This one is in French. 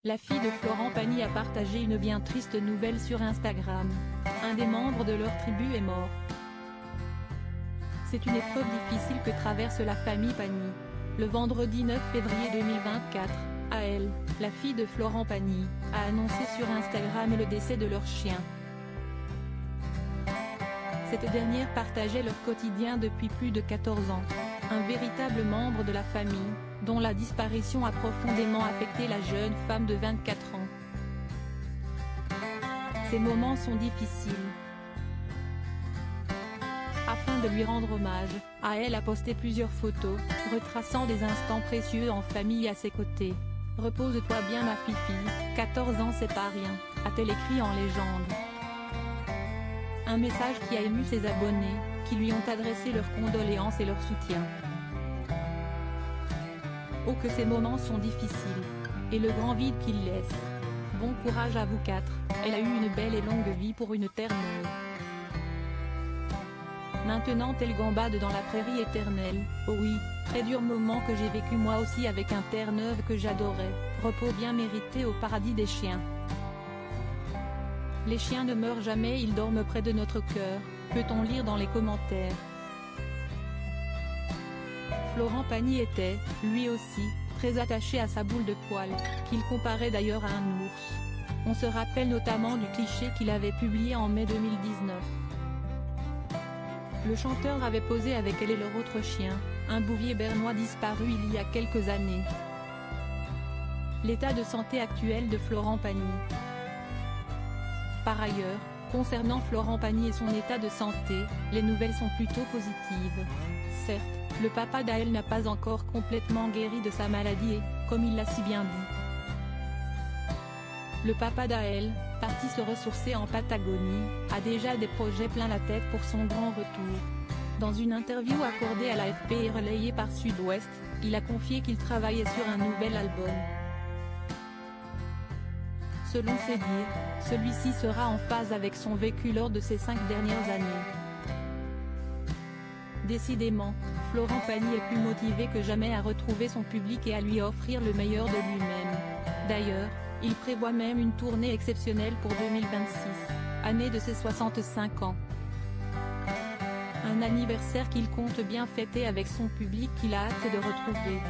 La fille de Florent Pagny a partagé une bien triste nouvelle sur Instagram. Un des membres de leur tribu est mort. C'est une épreuve difficile que traverse la famille Pagny. Le vendredi 9 février 2024, Aëlle, la fille de Florent Pagny, a annoncé sur Instagram le décès de leur chien. Cette dernière partageait leur quotidien depuis plus de 14 ans. Un véritable membre de la famille, dont la disparition a profondément affecté la jeune femme de 24 ans. Ces moments sont difficiles. Afin de lui rendre hommage, Aëlle a posté plusieurs photos, retraçant des instants précieux en famille à ses côtés. « Repose-toi bien ma fifille, 14 ans c'est pas rien », a-t-elle écrit en légende. Un message qui a ému ses abonnés, qui lui ont adressé leurs condoléances et leur soutien. Oh que ces moments sont difficiles. Et le grand vide qu'ils laissent. Bon courage à vous quatre, elle a eu une belle et longue vie pour une terre neuve. Maintenant elle gambade dans la prairie éternelle, oh oui, très dur moment que j'ai vécu moi aussi avec un Terre-Neuve que j'adorais, repos bien mérité au paradis des chiens. Les chiens ne meurent jamais, ils dorment près de notre cœur, peut-on lire dans les commentaires. Florent Pagny était, lui aussi, très attaché à sa boule de poil, qu'il comparait d'ailleurs à un ours. On se rappelle notamment du cliché qu'il avait publié en mai 2019. Le chanteur avait posé avec elle et leur autre chien, un bouvier bernois disparu il y a quelques années. L'état de santé actuel de Florent Pagny. Par ailleurs, concernant Florent Pagny et son état de santé, les nouvelles sont plutôt positives. Certes, le papa d'Aëlle n'a pas encore complètement guéri de sa maladie et, comme il l'a si bien dit, le papa d'Aëlle, parti se ressourcer en Patagonie, a déjà des projets plein la tête pour son grand retour. Dans une interview accordée à l'AFP et relayée par Sud-Ouest, il a confié qu'il travaillait sur un nouvel album. Selon ses dires, celui-ci sera en phase avec son vécu lors de ces 5 dernières années. Décidément, Florent Pagny est plus motivé que jamais à retrouver son public et à lui offrir le meilleur de lui-même. D'ailleurs, il prévoit même une tournée exceptionnelle pour 2026, année de ses 65 ans. Un anniversaire qu'il compte bien fêter avec son public qu'il a hâte de retrouver.